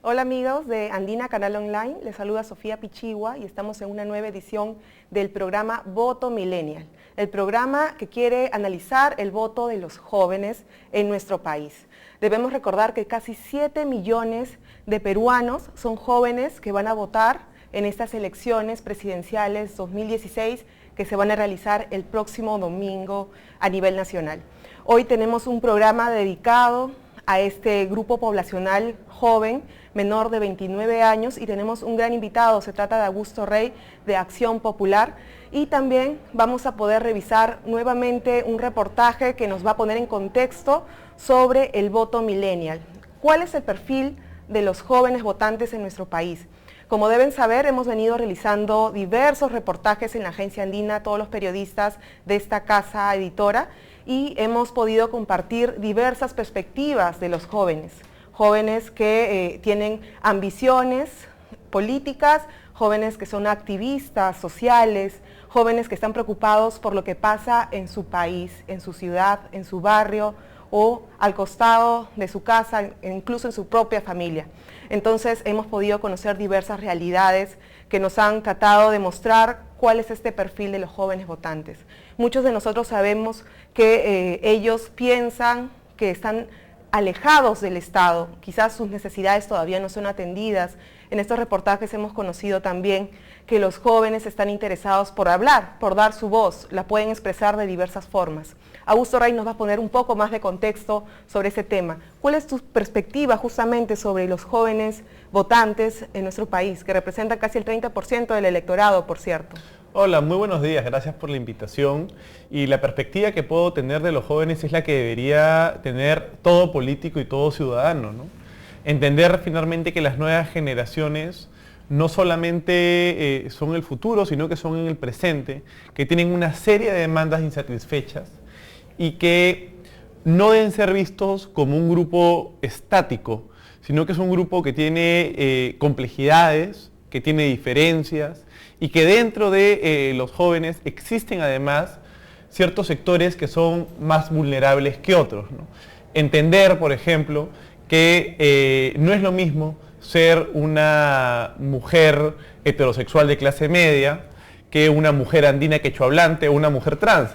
Hola amigos de Andina Canal Online, les saluda Sofía Pichigua y estamos en una nueva edición del programa Voto Millennial, el programa que quiere analizar el voto de los jóvenes en nuestro país. Debemos recordar que casi 7 millones de peruanos son jóvenes que van a votar en estas elecciones presidenciales 2016 que se van a realizar el próximo domingo a nivel nacional. Hoy tenemos un programa dedicado a este grupo poblacional joven, menor de 29 años, y tenemos un gran invitado, se trata de Augusto Rey, de Acción Popular, y también vamos a poder revisar nuevamente un reportaje que nos va a poner en contexto sobre el voto millennial. ¿Cuál es el perfil de los jóvenes votantes en nuestro país? Como deben saber, hemos venido realizando diversos reportajes en la Agencia Andina, todos los periodistas de esta casa editora, y hemos podido compartir diversas perspectivas de los jóvenes. Jóvenes que tienen ambiciones políticas, jóvenes que son activistas sociales, jóvenes que están preocupados por lo que pasa en su país, en su ciudad, en su barrio o al costado de su casa, incluso en su propia familia. Entonces hemos podido conocer diversas realidades que nos han tratado de mostrar cuál es este perfil de los jóvenes votantes. Muchos de nosotros sabemos que ellos piensan que están alejados del Estado, quizás sus necesidades todavía no son atendidas. En estos reportajes hemos conocido también que los jóvenes están interesados por hablar, por dar su voz, la pueden expresar de diversas formas. Augusto Rey nos va a poner un poco más de contexto sobre ese tema. ¿Cuál es tu perspectiva justamente sobre los jóvenes votantes en nuestro país, que representan casi el 30% del electorado, por cierto? Hola, muy buenos días, gracias por la invitación. Y la perspectiva que puedo tener de los jóvenes es la que debería tener todo político y todo ciudadano, ¿no? Entender finalmente que las nuevas generaciones no solamente son el futuro, sino que son en el presente, que tienen una serie de demandas insatisfechas y que no deben ser vistos como un grupo estático, sino que es un grupo que tiene complejidades, que tiene diferencias, y que dentro de los jóvenes existen además ciertos sectores que son más vulnerables que otros, ¿no? Entender, por ejemplo, que no es lo mismo ser una mujer heterosexual de clase media que una mujer andina quechohablante o una mujer trans.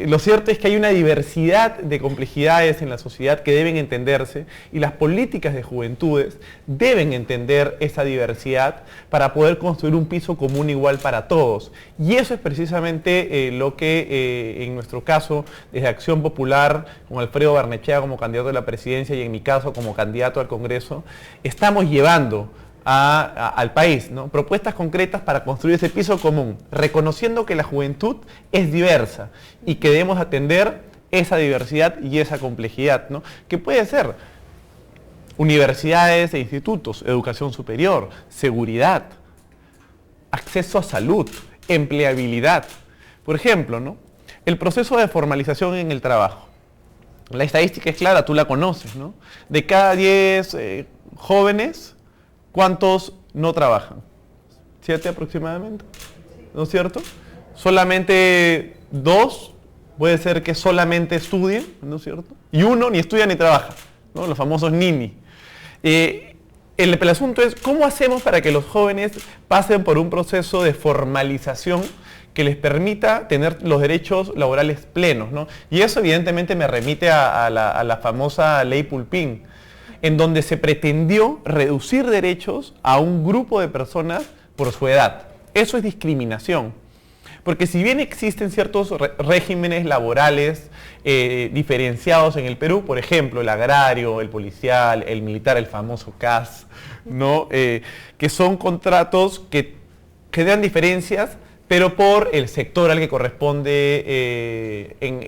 Lo cierto es que hay una diversidad de complejidades en la sociedad que deben entenderse y las políticas de juventudes deben entender esa diversidad para poder construir un piso común igual para todos. Y eso es precisamente lo que en nuestro caso, desde Acción Popular, con Alfredo Barnechea como candidato a la presidencia y en mi caso como candidato al Congreso, estamos llevando al país, ¿no? Propuestas concretas para construir ese piso común, reconociendo que la juventud es diversa y que debemos atender esa diversidad y esa complejidad, ¿no? Que puede ser universidades e institutos, educación superior, seguridad, acceso a salud, empleabilidad. Por ejemplo, ¿no? El proceso de formalización en el trabajo. La estadística es clara, tú la conoces, ¿no? De cada 10 jóvenes, ¿cuántos no trabajan? 7 aproximadamente, ¿no es cierto? Solamente 2, puede ser que solamente estudien, ¿no es cierto? Y 1 ni estudia ni trabaja, ¿no? Los famosos nini. El asunto es, ¿cómo hacemos para que los jóvenes pasen por un proceso de formalización que les permita tener los derechos laborales plenos, ¿no? Y eso evidentemente me remite a la famosa ley Pulpín, en donde se pretendió reducir derechos a un grupo de personas por su edad. Eso es discriminación. Porque si bien existen ciertos regímenes laborales diferenciados en el Perú, por ejemplo, el agrario, el policial, el militar, el famoso CAS, ¿no? Que son contratos que generan diferencias, pero por el sector al que corresponde en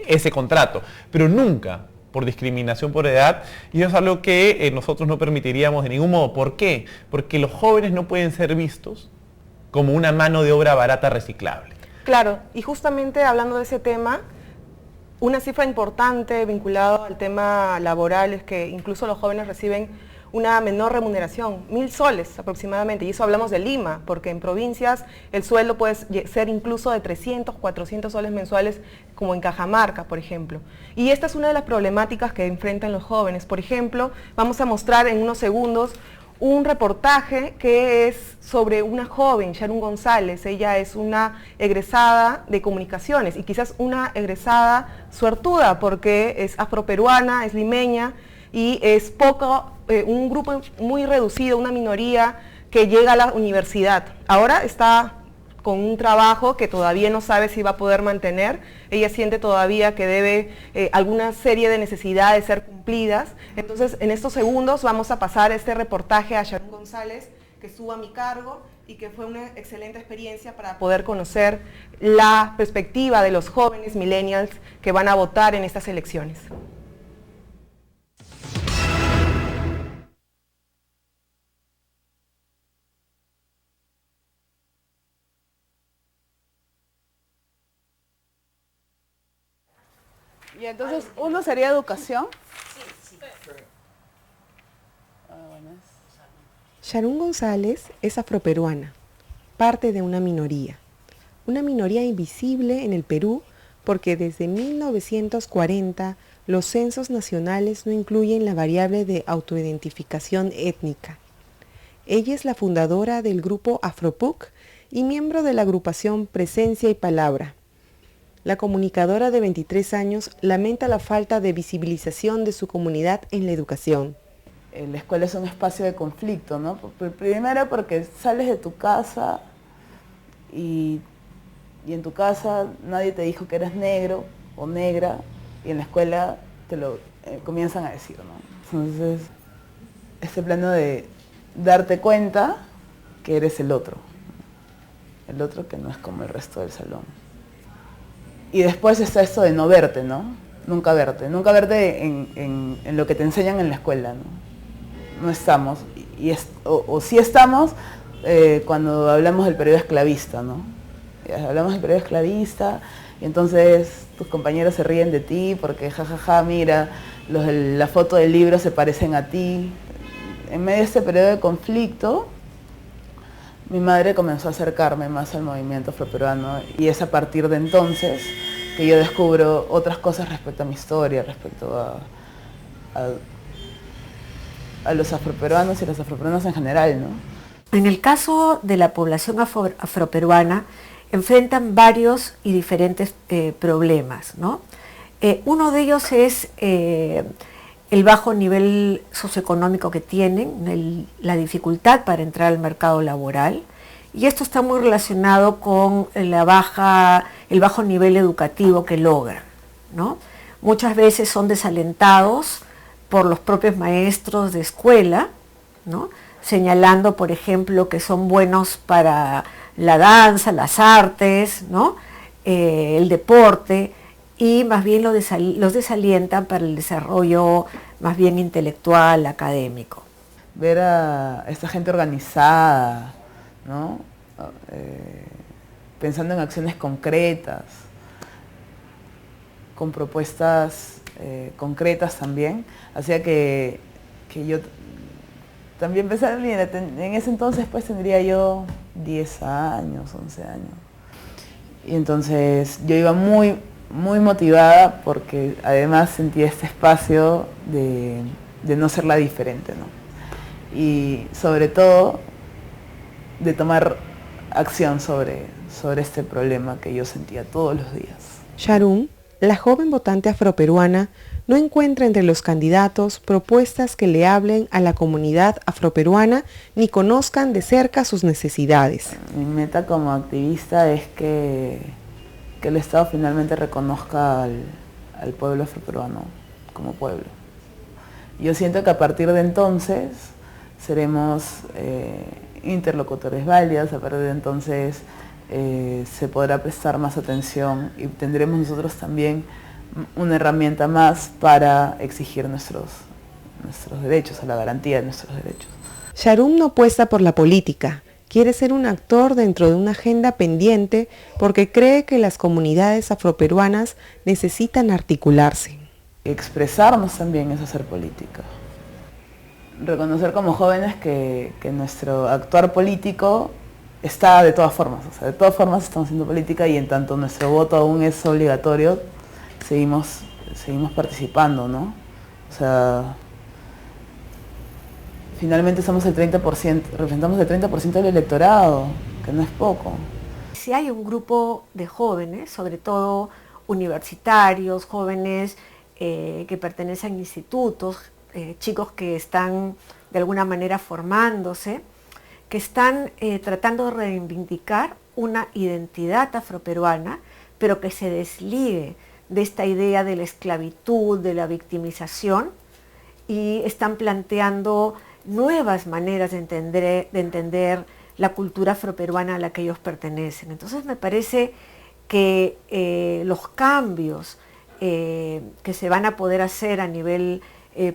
ese contrato, pero nunca por discriminación por edad, y eso es algo que nosotros no permitiríamos de ningún modo. ¿Por qué? Porque los jóvenes no pueden ser vistos como una mano de obra barata reciclable. Claro, y justamente hablando de ese tema, una cifra importante vinculada al tema laboral es que incluso los jóvenes reciben una menor remuneración, 1.000 soles aproximadamente, y eso hablamos de Lima, porque en provincias el sueldo puede ser incluso de 300, 400 soles mensuales, como en Cajamarca, por ejemplo. Y esta es una de las problemáticas que enfrentan los jóvenes. Por ejemplo, vamos a mostrar en unos segundos un reportaje que es sobre una joven, Sharon González. Ella es una egresada de comunicaciones y quizás una egresada suertuda porque es afroperuana, es limeña y es un grupo muy reducido, una minoría que llega a la universidad. Ahora está con un trabajo que todavía no sabe si va a poder mantener. Ella siente todavía que debe alguna serie de necesidades ser cumplidas. Entonces, en estos segundos vamos a pasar este reportaje a Sharon González, que estuvo a mi cargo y que fue una excelente experiencia para poder conocer la perspectiva de los jóvenes millennials que van a votar en estas elecciones. Y entonces, ¿uno sería educación? Sí. Sharon González es afroperuana, parte de una minoría invisible en el Perú porque desde 1940 los censos nacionales no incluyen la variable de autoidentificación étnica. Ella es la fundadora del grupo Afropuc y miembro de la agrupación Presencia y Palabra. La comunicadora de 23 años lamenta la falta de visibilización de su comunidad en la educación. La escuela es un espacio de conflicto, ¿no? Primero porque sales de tu casa y en tu casa nadie te dijo que eras negro o negra y en la escuela te lo comienzan a decir, ¿no? Entonces, este plano de darte cuenta que eres el otro que no es como el resto del salón. Y después está esto de no verte, ¿no? Nunca verte en lo que te enseñan en la escuela, ¿no? No estamos, o sí estamos cuando hablamos del periodo esclavista, ¿no? Hablamos del periodo esclavista y entonces tus compañeros se ríen de ti porque jajaja, mira, los de la foto del libro se parecen a ti. En medio de este periodo de conflicto, mi madre comenzó a acercarme más al movimiento afroperuano y es a partir de entonces que yo descubro otras cosas respecto a mi historia, respecto a los afroperuanos y las afroperuanas en general, ¿no? En el caso de la población afroperuana, enfrentan varios y diferentes problemas, ¿no? Uno de ellos es el bajo nivel socioeconómico que tienen, la dificultad para entrar al mercado laboral, y esto está muy relacionado con el bajo nivel educativo que logran, ¿no? Muchas veces son desalentados por los propios maestros de escuela, ¿no? Señalando, por ejemplo, que son buenos para la danza, las artes, ¿no? El deporte, y más bien los desalientan para el desarrollo más bien intelectual, académico. Ver a esta gente organizada, ¿no? Pensando en acciones concretas, con propuestas concretas también, hacía que yo también pensara, mira, en ese entonces pues tendría yo 10 años, 11 años. Y entonces yo iba muy motivada porque además sentía este espacio de no ser la diferente, ¿no? Y sobre todo de tomar acción sobre este problema que yo sentía todos los días. Sharon, la joven votante afroperuana, no encuentra entre los candidatos propuestas que le hablen a la comunidad afroperuana ni conozcan de cerca sus necesidades. Mi meta como activista es que el Estado finalmente reconozca al pueblo afroperuano como pueblo. Yo siento que a partir de entonces seremos interlocutores válidos, a partir de entonces se podrá prestar más atención y tendremos nosotros también una herramienta más para exigir nuestros derechos, a la garantía de nuestros derechos. Sharon no apuesta por la política, quiere ser un actor dentro de una agenda pendiente porque cree que las comunidades afroperuanas necesitan articularse. Expresarnos también es hacer política. Reconocer como jóvenes que nuestro actuar político está de todas formas, o sea, de todas formas estamos haciendo política y en tanto nuestro voto aún es obligatorio, seguimos participando, ¿no? O sea, finalmente somos el 30%, representamos el 30% del electorado, que no es poco. Si hay un grupo de jóvenes, sobre todo universitarios, jóvenes que pertenecen a institutos, chicos que están de alguna manera formándose, que están tratando de reivindicar una identidad afroperuana, pero que se desligue de esta idea de la esclavitud, de la victimización, y están planteando nuevas maneras de entender la cultura afroperuana a la que ellos pertenecen. Entonces me parece que los cambios que se van a poder hacer a nivel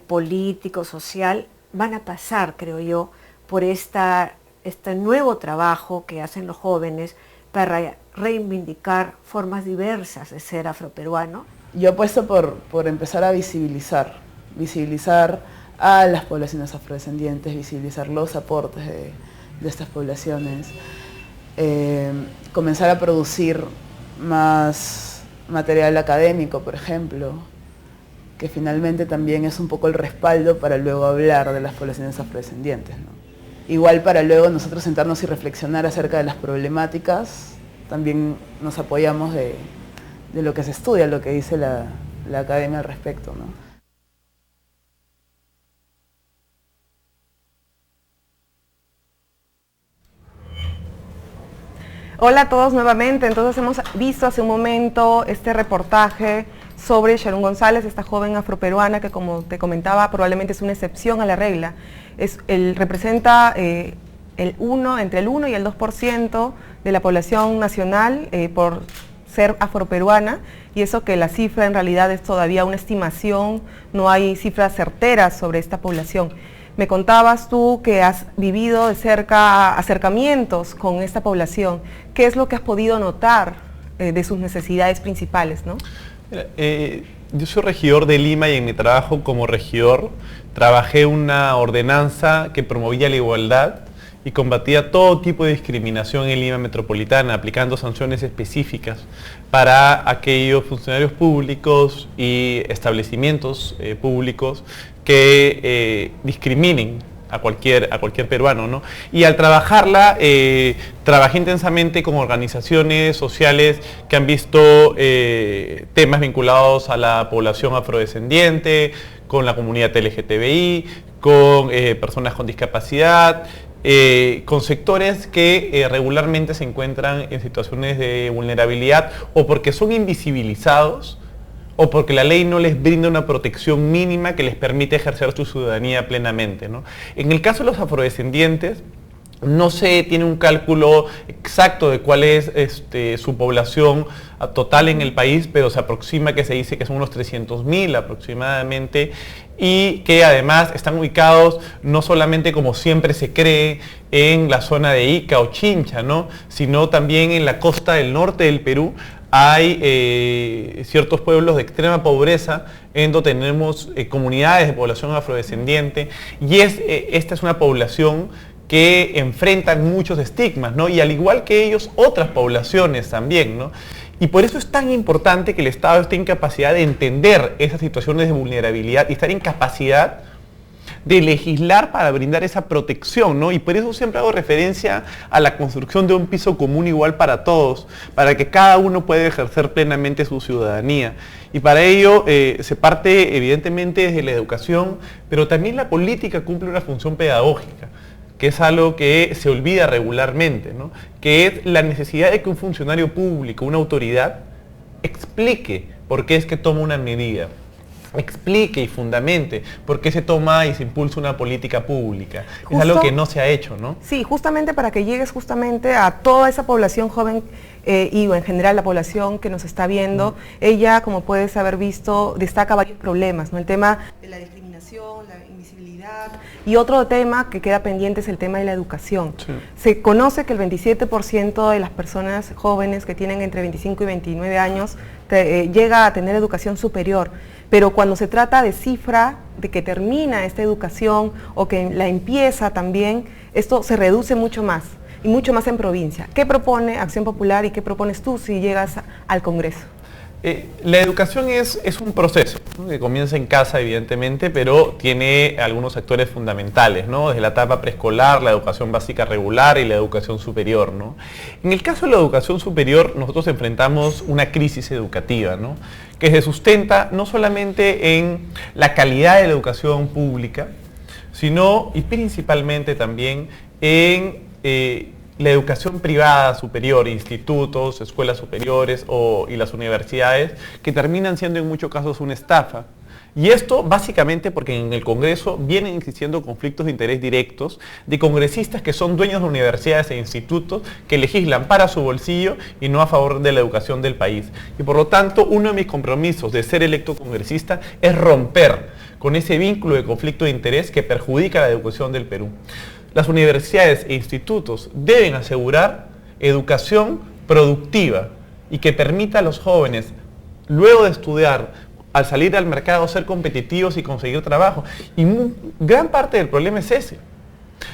político, social, van a pasar, creo yo, por este nuevo trabajo que hacen los jóvenes para reivindicar formas diversas de ser afroperuano. Yo apuesto por empezar a visibilizar a las poblaciones afrodescendientes, visibilizar los aportes de estas poblaciones, comenzar a producir más material académico, por ejemplo, que finalmente también es un poco el respaldo para luego hablar de las poblaciones afrodescendientes, ¿no? Igual para luego nosotros sentarnos y reflexionar acerca de las problemáticas, también nos apoyamos de lo que se estudia, lo que dice la academia al respecto, ¿no? Hola a todos nuevamente. Entonces hemos visto hace un momento este reportaje sobre Sharon González, esta joven afroperuana que, como te comentaba, probablemente es una excepción a la regla. Representa entre el 1 y el 2% de la población nacional por ser afroperuana, y eso que la cifra en realidad es todavía una estimación, no hay cifras certeras sobre esta población. Me contabas tú que has vivido de cerca acercamientos con esta población. ¿Qué es lo que has podido notar de sus necesidades principales, ¿no? Yo soy regidor de Lima y en mi trabajo como regidor trabajé una ordenanza que promovía la igualdad y combatía todo tipo de discriminación en Lima metropolitana, aplicando sanciones específicas para aquellos funcionarios públicos y establecimientos públicos que discriminen a cualquier peruano, ¿no? Y al trabajarla, trabajé intensamente con organizaciones sociales que han visto temas vinculados a la población afrodescendiente, con la comunidad LGTBI, con personas con discapacidad, con sectores que regularmente se encuentran en situaciones de vulnerabilidad o porque son invisibilizados o porque la ley no les brinda una protección mínima que les permite ejercer su ciudadanía plenamente, ¿no? En el caso de los afrodescendientes, no se tiene un cálculo exacto de cuál es su población total en el país, pero se aproxima que se dice que son unos 300.000 aproximadamente, y que además están ubicados no solamente como siempre se cree en la zona de Ica o Chincha, ¿no?, sino también en la costa del norte del Perú. Hay ciertos pueblos de extrema pobreza en donde tenemos comunidades de población afrodescendiente, y esta es una población que enfrentan muchos estigmas, ¿no? Y al igual que ellos, otras poblaciones también, ¿no? Y por eso es tan importante que el Estado esté en capacidad de entender esas situaciones de vulnerabilidad y estar en capacidad de legislar para brindar esa protección, ¿no? Y por eso siempre hago referencia a la construcción de un piso común igual para todos, para que cada uno pueda ejercer plenamente su ciudadanía. Y para ello se parte evidentemente desde la educación, pero también la política cumple una función pedagógica, que es algo que se olvida regularmente, ¿no?, que es la necesidad de que un funcionario público, una autoridad, explique por qué es que toma una medida, explique y fundamente por qué se toma y se impulsa una política pública. Es algo que no se ha hecho, ¿no? Sí, justamente para que llegues justamente a toda esa población joven y en general la población que nos está viendo. Ella, como puedes haber visto, destaca varios problemas, ¿no? El tema de la discriminación, la invisibilidad, y otro tema que queda pendiente es el tema de la educación. Sí. Se conoce que el 27% de las personas jóvenes que tienen entre 25 y 29 años llega a tener educación superior, pero cuando se trata de cifra de que termina esta educación o que la empieza también, esto se reduce mucho más, y mucho más en provincia. ¿Qué propone Acción Popular y qué propones tú si llegas al Congreso? La educación es un proceso, ¿no?, que comienza en casa, evidentemente, pero tiene algunos actores fundamentales, ¿no?, desde la etapa preescolar, la educación básica regular y la educación superior, ¿no? En el caso de la educación superior, nosotros enfrentamos una crisis educativa, ¿no?, que se sustenta no solamente en la calidad de la educación pública, sino y principalmente también en la educación privada superior, institutos, escuelas superiores y las universidades, que terminan siendo en muchos casos una estafa. Y esto básicamente porque en el Congreso vienen existiendo conflictos de interés directos de congresistas que son dueños de universidades e institutos que legislan para su bolsillo y no a favor de la educación del país. Y por lo tanto, uno de mis compromisos de ser electo congresista es romper con ese vínculo de conflicto de interés que perjudica la educación del Perú. Las universidades e institutos deben asegurar educación productiva y que permita a los jóvenes, luego de estudiar, al salir al mercado, ser competitivos y conseguir trabajo. Y gran parte del problema es ese,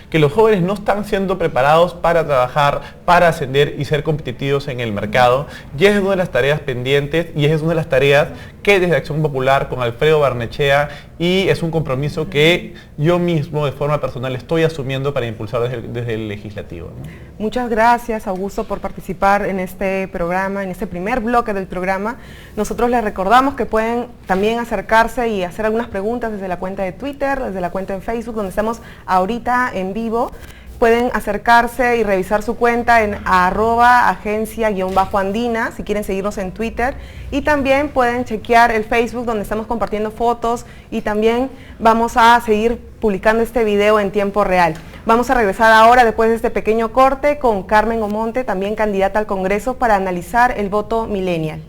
que los jóvenes no están siendo preparados para trabajar, para ascender y ser competitivos en el mercado. Y es una de las tareas pendientes y es una de las tareas que desde Acción Popular con Alfredo Barnechea, y es un compromiso que yo mismo de forma personal estoy asumiendo para impulsar desde el legislativo, ¿no? Muchas gracias, Augusto, por participar en este programa, en este primer bloque del programa. Nosotros les recordamos que pueden también acercarse y hacer algunas preguntas desde la cuenta de Twitter, desde la cuenta en Facebook, donde estamos ahorita en vivo. Pueden acercarse y revisar su cuenta en @agencia_andina, si quieren seguirnos en Twitter, y también pueden chequear el Facebook, donde estamos compartiendo fotos, y también vamos a seguir publicando este video en tiempo real. Vamos a regresar ahora, después de este pequeño corte, con Carmen Omonte, también candidata al Congreso, para analizar el voto millennial.